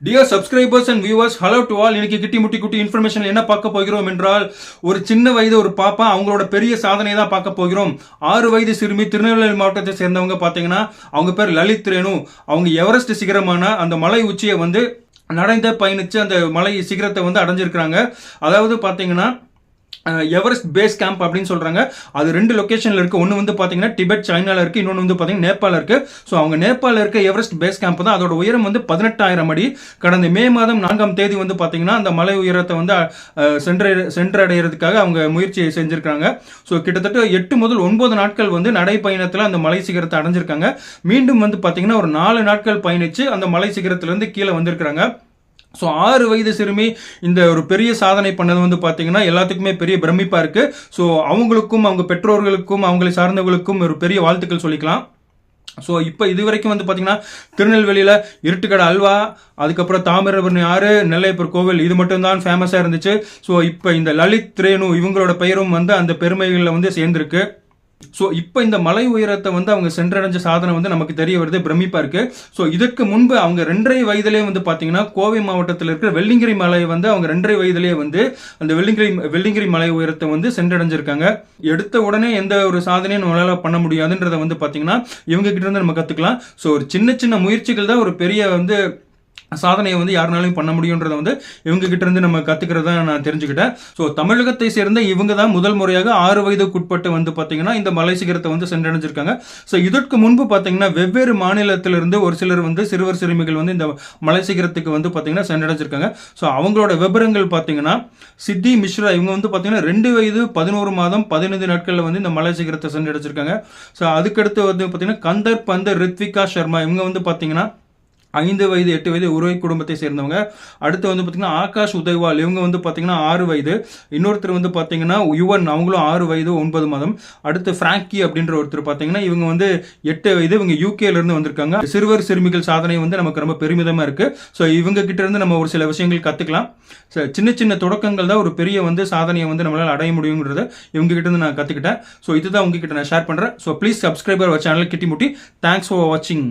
Dear subscribers and viewers, hello to all. இன்னைக்கு கிட்டி முட்டி குட்டி இன்ஃபர்மேஷன் என்ன பார்க்க போகிறோம் என்றால், ஒரு சின்ன வயது ஒரு பாப்பா அவங்களோட பெரிய சாதனை தான் பார்க்க போகிறோம். 6 வயது சிறுமி திருநெல்வேலி மாவட்டத்தை சேர்ந்தவங்க பார்த்தீங்கன்னா, அவங்க பேர் லலித் ரேணு. அவங்க எவரெஸ்ட் சிகரமான அந்த மலை உச்சியை வந்து நடந்த பயணிச்சு அந்த மலை சிகரத்தை வந்து அடைஞ்சிருக்கிறாங்க. அதாவது பார்த்தீங்கன்னா எவரெஸ்ட் பேஸ் கேம்ப் அப்படின்னு சொல்றாங்க. அது 2 லொகேஷன்ல இருக்கு. ஒன்னு வந்து பாத்தீங்கன்னா டிபெட் சைனால இருக்கு, இன்னொன்னு வந்து பாத்தீங்கன்னா நேபாள இருக்கு. ஸோ அவங்க நேபாள இருக்க எவரெஸ்ட் பேஸ் கேம்ப் தான். அதோட உயரம் வந்து 18,000 அடி. கடந்த மே மாதம் 4ஆம் தேதி வந்து பாத்தீங்கன்னா அந்த மலை உயரத்தை வந்து சென்றடைகிறதுக்காக அவங்க முயற்சி செஞ்சிருக்காங்க. ஸோ கிட்டத்தட்ட 8 முதல் 9 நாட்கள் வந்து நடைப்பயணத்தில் அந்த மலை சிகரத்தை அடைஞ்சிருக்காங்க. மீண்டும் வந்து பாத்தீங்கன்னா ஒரு 4 நாட்கள் பயணிச்சு அந்த மலை சிகரத்திலிருந்து கீழே வந்திருக்கிறாங்க. ஸோ 6 வயது சிறுமி இந்த ஒரு பெரிய சாதனை பண்ணது வந்து பார்த்தீங்கன்னா எல்லாத்துக்குமே பெரிய பிரமிப்பாக இருக்குது. ஸோ அவங்களுக்கும் அவங்க பெற்றோர்களுக்கும் அவங்களை சார்ந்தவர்களுக்கும் ஒரு பெரிய வாழ்த்துக்கள் சொல்லிக்கலாம். ஸோ இப்போ இது வரைக்கும் வந்து பார்த்தீங்கன்னா திருநெல்வேலியில் இருட்டுக்கடை அல்வா, அதுக்கப்புறம் தாமிரபரணி ஆறு, நெல்லையப்பர் கோவில், இது மட்டும்தான் ஃபேமஸாக இருந்துச்சு. ஸோ இப்போ இந்த லலித் ரேணு இவங்களோட பெயரும் வந்து அந்த பெருமைகளில் வந்து சேர்ந்துருக்கு. ஸோ இப்போ இந்த மலை உயரத்தை வந்து அவங்க சென்றடைஞ்ச சாதனை வந்து நமக்கு தெரிய வருது, பிரமிப்பா இருக்கு. ஸோ இதற்கு முன்பு அவங்க 2.5 வயதிலே வந்து பார்த்தீங்கன்னா கோவை மாவட்டத்தில் இருக்கிற வெள்ளிங்கிரி மலை வந்து அவங்க 2.5 வயதிலே வந்து அந்த வெள்ளிங்கிரி மலை உயரத்தை வந்து சென்றடைஞ்சிருக்காங்க. எடுத்த உடனே எந்த ஒரு சாதனையும் நம்மளால பண்ண முடியாதுன்றதை வந்து பார்த்தீங்கன்னா இவங்க கிட்ட இருந்து நம்ம கற்றுக்கலாம். ஸோ ஒரு சின்ன சின்ன முயற்சிகள் தான் ஒரு பெரிய வந்து சாதனையை வந்து யாருனாலையும் பண்ண முடியுன்றதை வந்து இவங்க கிட்ட இருந்து நம்ம கத்துக்கிறதா நான் தெரிஞ்சுக்கிட்டேன். ஸோ தமிழகத்தை சேர்ந்த இவங்க தான் முதல் முறையாக 6 வயதுக்குட்பட்டு வந்து பார்த்தீங்கன்னா இந்த மலை சிகரத்தை வந்து சென்றடைஞ்சிருக்காங்க. ஸோ இதற்கு முன்பு பார்த்தீங்கன்னா வெவ்வேறு மாநிலத்திலிருந்து ஒரு சிலர் வந்து சிறுவர் சிறுமிகள் வந்து இந்த மலை சிகரத்துக்கு வந்து பார்த்தீங்கன்னா சென்றடைஞ்சிருக்காங்க. ஸோ அவங்களோட விவரங்கள் பார்த்தீங்கன்னா சித்தி மிஸ்ரா இவங்க வந்து பார்த்தீங்கன்னா 2 வயது 11 மாதம் 15 நாட்களில் வந்து இந்த மலை சிகரத்தை சென்றடைஞ்சிருக்காங்க. ஸோ அதுக்கடுத்து வந்து பார்த்தீங்கன்னா கந்தர் பந்தர் ரித்விகா சர்மா இவங்க வந்து பார்த்தீங்கன்னா 5 வயது 8 வயது உருவை குடும்பத்தை சேர்ந்தவங்க. அடுத்து வந்து பார்த்தீங்கன்னா ஆகாஷ் உதய்வால் இவங்க வந்து பார்த்தீங்கன்னா 6 வயது. இன்னொருத்தர் வந்து பார்த்தீங்கன்னா யுவன் அவங்களும் 6 வயது 9 மாதம். அடுத்து பிராங்கி அப்படின்ற ஒருத்தர் பார்த்தீங்கன்னா இவங்க வந்து 8 வயது. இவங்க யூகேல இருந்து வந்திருக்காங்க. சிறுவர் சிறுமிகள் சாதனை வந்து நமக்கு ரொம்ப பெருமிதமா இருக்கு. ஸோ இவங்க கிட்ட இருந்து நம்ம ஒரு சில விஷயங்கள் கத்துக்கலாம். சின்ன சின்ன தொடக்கங்கள் தான் ஒரு பெரிய வந்து சாதனையை வந்து நம்மளால அடைய முடியுங்கிறத இவங்க கிட்ட இருந்து நான் கத்துக்கிட்டேன். ஸோ இதுதான் உங்ககிட்ட நான் ஷேர் பண்றேன். ஸோ ப்ளீஸ் சப்ஸ்கிரைபர் சேனல் கிட்டி முட்டி. தேங்க்ஸ் ஃபார் வாட்சிங்.